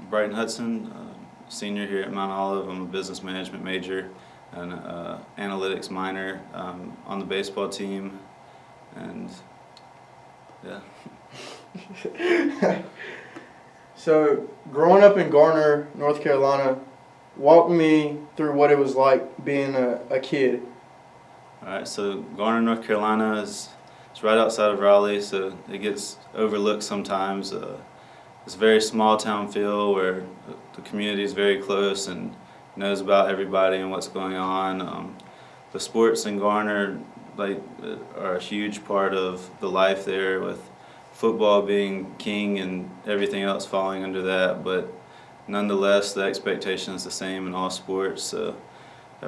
Brighton Hudson, senior here at Mount Olive. I'm a business management major and analytics minor on the baseball team, and yeah. So, growing up in Garner, North Carolina, walk me through what it was like being a kid. All right, so Garner, North Carolina it's right outside of Raleigh, so it gets overlooked sometimes. It's a very small town feel where the community is very close and knows about everybody and what's going on. The sports in Garner are a huge part of the life there, with football being king and everything else falling under that. But nonetheless, the expectation is the same in all sports. So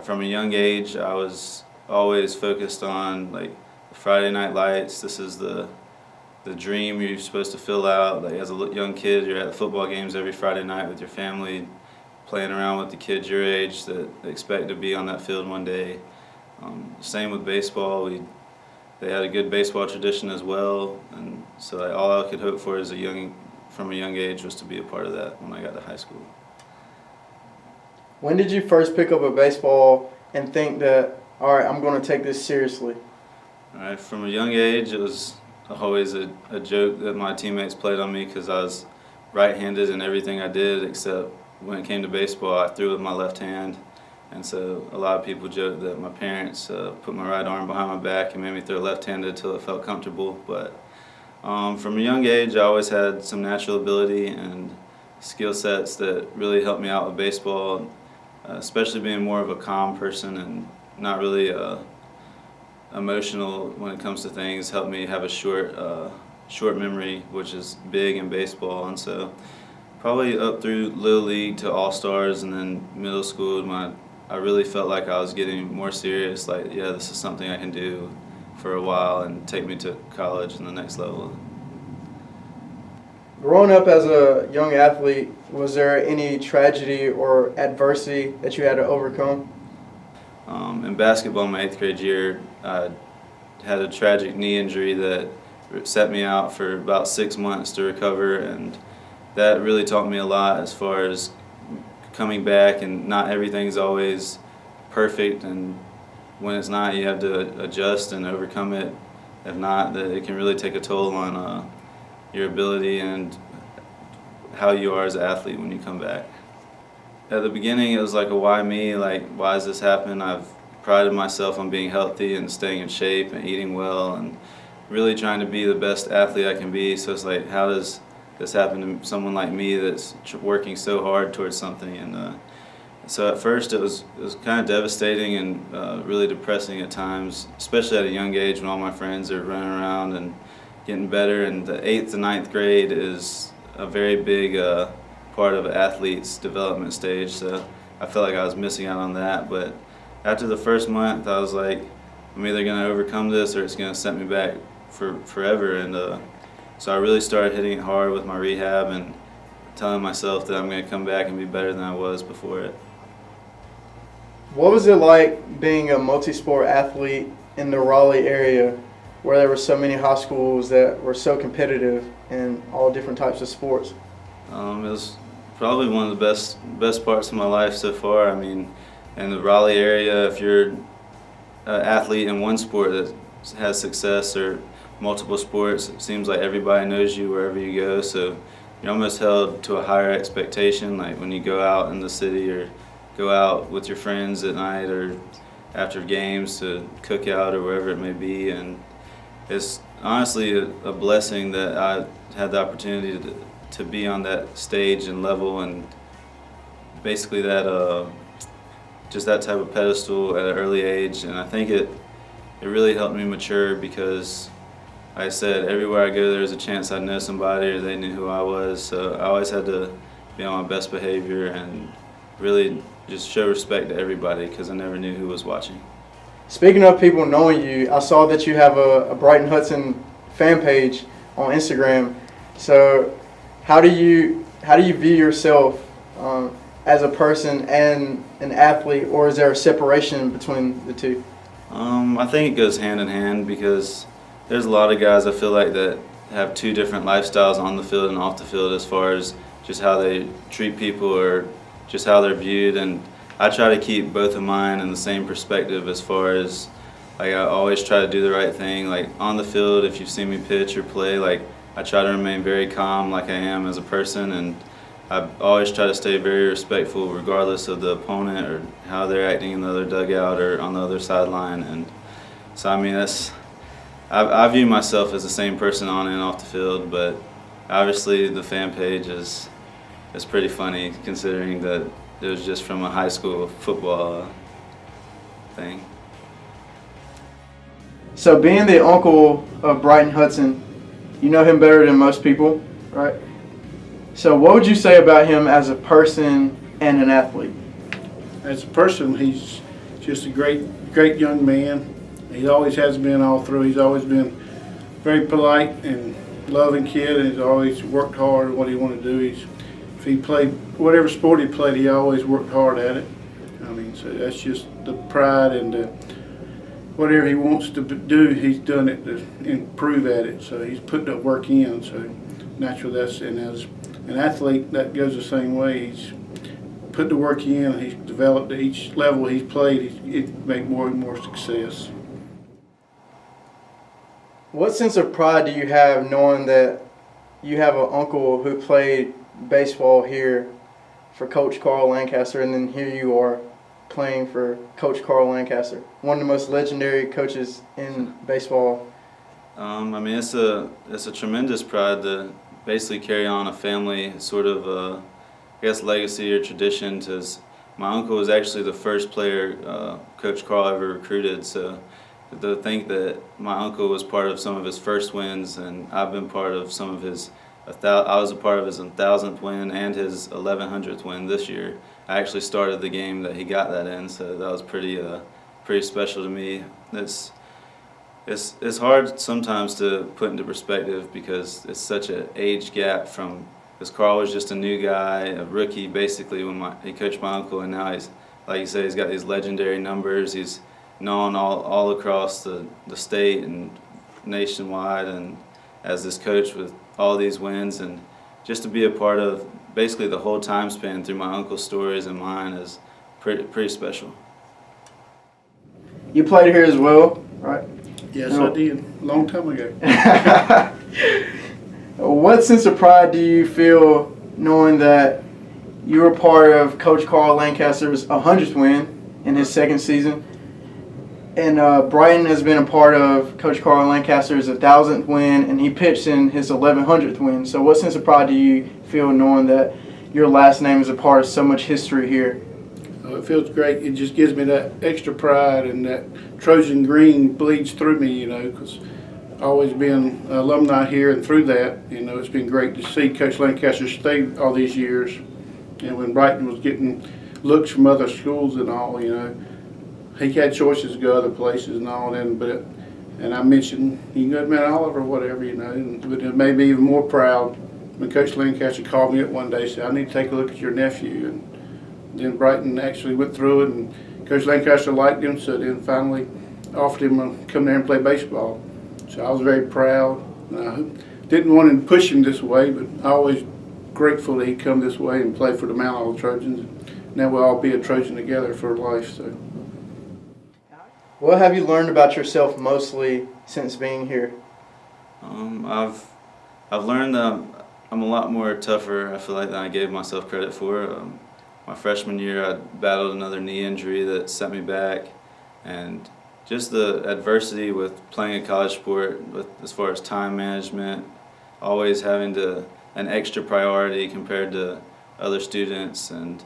from a young age, I was always focused on the Friday night lights. This is the dream you're supposed to fill out. As a young kid, you're at football games every Friday night with your family, playing around with the kids your age that expect to be on that field one day. Same with baseball. They had a good baseball tradition as well, and so all I could hope for from a young age was to be a part of that when I got to high school. When did you first pick up a baseball and think that, all right, I'm going to take this seriously? All right, from a young age, it was always a joke that my teammates played on me because I was right-handed in everything I did, except when it came to baseball, I threw with my left hand. And so a lot of people joke that my parents put my right arm behind my back and made me throw left-handed until it felt comfortable. But from a young age, I always had some natural ability and skill sets that really helped me out with baseball, especially being more of a calm person and not really emotional when it comes to things. Helped me have a short memory, which is big in baseball. And so probably up through Little League to All-Stars and then middle school, when I really felt like I was getting more serious, this is something I can do for a while and take me to college and the next level. Growing up as a young athlete, was there any tragedy or adversity that you had to overcome? In basketball, my 8th grade year, I had a tragic knee injury that set me out for about 6 months to recover, and that really taught me a lot as far as coming back, and not everything's always perfect, and when it's not, you have to adjust and overcome it. If not, that it can really take a toll on your ability and how you are as an athlete when you come back. At the beginning, it was like a why me, why does this happen? I've prided myself on being healthy and staying in shape and eating well and really trying to be the best athlete I can be. So it's like, how does this happen to someone like me that's working so hard towards something? And so at first it was kind of devastating and really depressing at times, especially at a young age when all my friends are running around and getting better. And the 8th to 9th grade is a very big part of an athlete's development stage, so I felt like I was missing out on that. But after the first month, I was like, I'm either going to overcome this or it's going to set me back for forever. And so I really started hitting it hard with my rehab and telling myself that I'm going to come back and be better than I was before it. What was it like being a multi-sport athlete in the Raleigh area, where there were so many high schools that were so competitive in all different types of sports? It was probably one of the best parts of my life so far. I mean, in the Raleigh area, if you're an athlete in one sport that has success or multiple sports, it seems like everybody knows you wherever you go. So you're almost held to a higher expectation, like when you go out in the city or go out with your friends at night or after games to cook out or wherever it may be. And it's honestly a blessing that I had the opportunity to be on that stage and level, and basically that just that type of pedestal at an early age. And I think it really helped me mature, because like I said, everywhere I go there's a chance I'd know somebody or they knew who I was. So I always had to be on my best behavior and really just show respect to everybody, because I never knew who was watching. Speaking of people knowing you, I saw that you have a Brighton Hudson fan page on Instagram. So how do you view yourself as a person and an athlete, or is there a separation between the two? I think it goes hand in hand, because there's a lot of guys I feel like that have two different lifestyles on the field and off the field, as far as just how they treat people or just how they're viewed. And I try to keep both of mine in the same perspective as far as, like, I always try to do the right thing. Like, on the field, if you've seen me pitch or play, like, I try to remain very calm like I am as a person, and I always try to stay very respectful regardless of the opponent or how they're acting in the other dugout or on the other sideline. And so, I mean, I view myself as the same person on and off the field, but obviously the fan page is pretty funny considering that it was just from a high school football thing. So being the uncle of Brighton Hudson, you know him better than most people, right? So what would you say about him as a person and an athlete? As a person, he's just a great young man. He always has been all through. He's always been very polite and loving kid, and he's always worked hard at what he wanted to do. If he played whatever sport he played, he always worked hard at it. I mean, so that's just the pride and whatever he wants to do, he's done it to improve at it. So he's put the work in. So naturally, and as an athlete, that goes the same way. He's put the work in. He's developed at each level he's played. He's made more and more success. What sense of pride do you have knowing that you have an uncle who played baseball here for Coach Carl Lancaster, and then here you are playing for Coach Carl Lancaster, one of the most legendary coaches in baseball? I mean, it's a tremendous pride to basically carry on a family sort of, I guess, legacy or tradition. My uncle was actually the first player Coach Carl ever recruited, so to think that my uncle was part of some of his first wins, and I've been part of some of his, I was a part of his 1,000th win and his 1,100th win this year. I actually started the game that he got that in, so that was pretty special to me. It's hard sometimes to put into perspective because it's such an age gap because Carl was just a new guy, a rookie basically when he coached my uncle, and now he's, like you say, he's got these legendary numbers. He's known all across the state and nationwide, and as this coach with all these wins, and just to be a part of basically the whole time span through my uncle's stories and mine is pretty special. You played here as well, right? Yes, I did, a long time ago. What sense of pride do you feel knowing that you were part of Coach Carl Lancaster's 100th win in his second season? And Brighton has been a part of Coach Carl Lancaster's 1,000th win, and he pitched in his 1,100th win. So what sense of pride do you feel knowing that your last name is a part of so much history here? It feels great. It just gives me that extra pride, and that Trojan green bleeds through me, because I've always been an alumni here, and through that, it's been great to see Coach Lancaster stay all these years. And when Brighton was getting looks from other schools and all, he had choices to go other places and all, and I mentioned you can go to Mount Olive or whatever, but it made me even more proud when Coach Lancaster called me up one day and said, I need to take a look at your nephew. And then Brighton actually went through it, and Coach Lancaster liked him, so then finally offered him to come there and play baseball. So I was very proud. I didn't want to push him this way, but I always grateful that he'd come this way and play for the Mount Olive Trojans. Now we'll all be a Trojan together for life. So. What have you learned about yourself mostly since being here? I've learned that I'm a lot more tougher, I feel like, than I gave myself credit for. My freshman year, I battled another knee injury that set me back, and just the adversity with playing a college sport, as far as time management, always having an extra priority compared to other students, and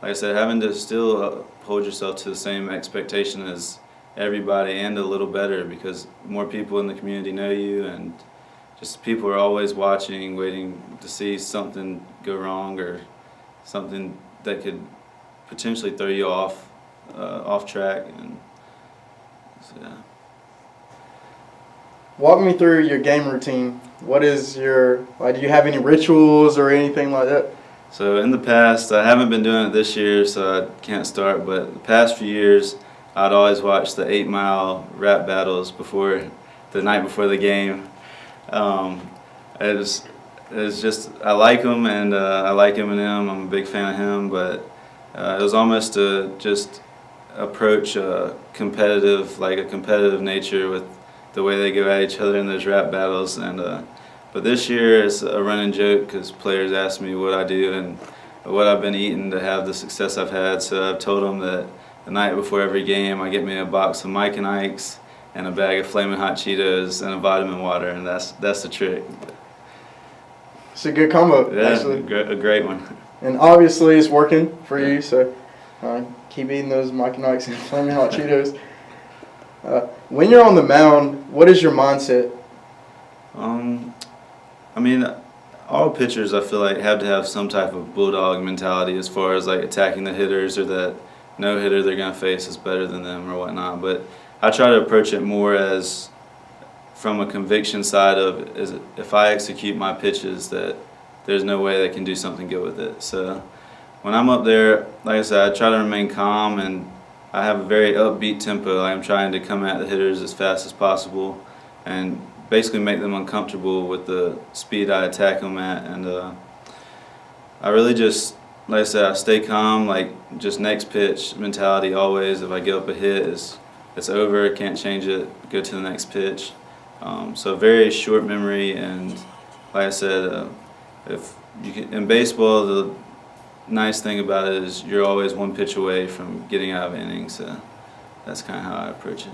like I said, having to still hold yourself to the same expectation as everybody and a little better, because more people in the community know you, and just people are always watching, waiting to see something go wrong or something that could potentially throw you off track. And so, yeah. Walk me through your game routine. What is do you have any rituals or anything like that? So in the past, I haven't been doing it this year, so I can't start, but the past few years, I'd always watch the 8-mile rap battles the night before the game. it's just I like him, and I like Eminem. I'm a big fan of him, but it was almost to just approach a competitive nature with the way they go at each other in those rap battles. And but this year it's a running joke because players ask me what I do and what I've been eating to have the success I've had. So I've told them that the night before every game I get me a box of Mike and Ike's and a bag of Flamin' Hot Cheetos and a vitamin water, and that's the trick. It's a good combo, Yeah, actually. a great one. And obviously it's working for you, so keep eating those Mike and Ike's and Flamin' Hot Cheetos. When you're on the mound, what is your mindset? I mean, all pitchers I feel like have to have some type of bulldog mentality as far as like attacking the hitters, or that no hitter they're going to face is better than them or whatnot. But I try to approach it more as from a conviction side of is if I execute my pitches that there's no way they can do something good with it. So when I'm up there, like I said, I try to remain calm, and I have a very upbeat tempo. I'm trying to come at the hitters as fast as possible and basically make them uncomfortable with the speed I attack them at. And I really just, like I said, I stay calm, like just next pitch mentality always. If I give up a hit, it's over, can't change it, go to the next pitch. So very short memory, and like I said, if you can, in baseball, the nice thing about it is you're always one pitch away from getting out of an inning. So that's kind of how I approach it.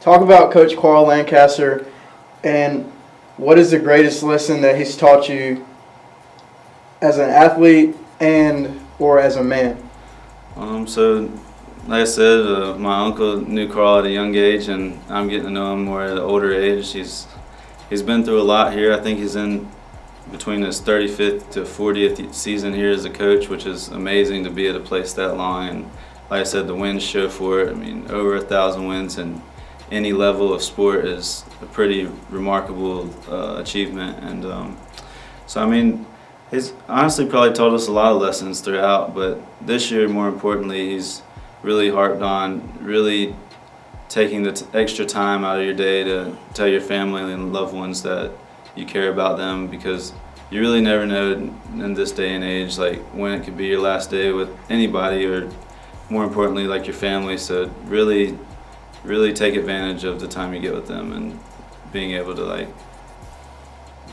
Talk about Coach Carl Lancaster, and what is the greatest lesson that he's taught you as an athlete and or as a man? So like I said, my uncle knew Carl at a young age, and I'm getting to know him more at an older age. He's been through a lot here. I think he's in between his 35th to 40th season here as a coach, which is amazing to be at a place that long. And like I said, the wins show for it. I mean, over 1,000 wins in any level of sport is a pretty remarkable achievement. And so, I mean, he's honestly probably taught us a lot of lessons throughout, but this year, more importantly, he's really harped on really taking the extra time out of your day to tell your family and loved ones that you care about them, because you really never know in this day and age like when it could be your last day with anybody, or more importantly like your family. So really take advantage of the time you get with them and being able to like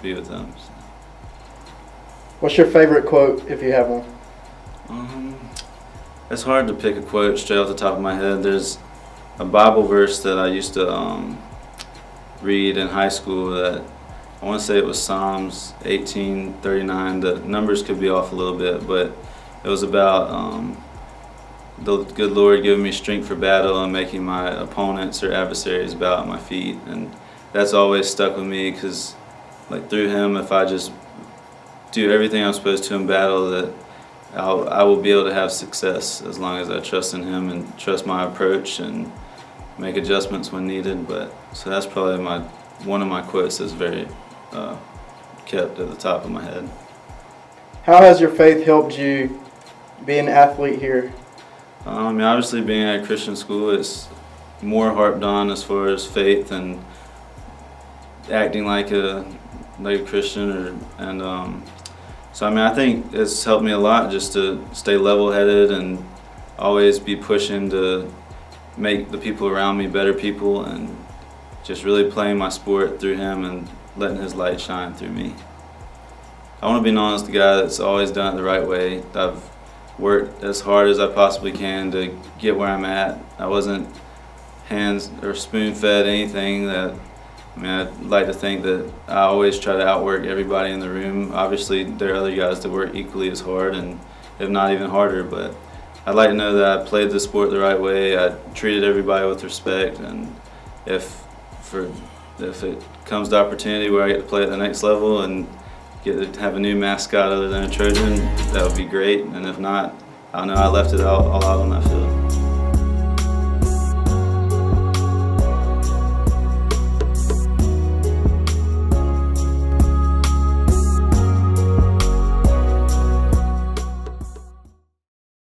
be with them. So. What's your favorite quote, if you have one? It's hard to pick a quote straight off the top of my head. There's a Bible verse that I used to read in high school that I want to say it was Psalms 18:39. The numbers could be off a little bit, but it was about the good Lord giving me strength for battle and making my opponents or adversaries bow at my feet. And that's always stuck with me, because like through him, if I just do everything I'm supposed to in battle, that I will be able to have success as long as I trust in him and trust my approach and make adjustments when needed. But so that's probably one of my quotes that's very kept at the top of my head. How has your faith helped you be an athlete here? I mean, obviously being at a Christian school, it's more harped on as far as faith and acting like a Christian, so I mean, I think it's helped me a lot just to stay level-headed and always be pushing to make the people around me better people, and just really playing my sport through him and letting his light shine through me. I want to be known as the guy that's always done it the right way. I've worked as hard as I possibly can to get where I'm at. I wasn't hands or spoon-fed anything. I'd like to think that I always try to outwork everybody in the room. Obviously, there are other guys that work equally as hard, and if not even harder, but I'd like to know that I played the sport the right way. I treated everybody with respect, and if it comes to opportunity where I get to play at the next level and get to have a new mascot other than a Trojan, that would be great. And if not, I know I left it all out on that field.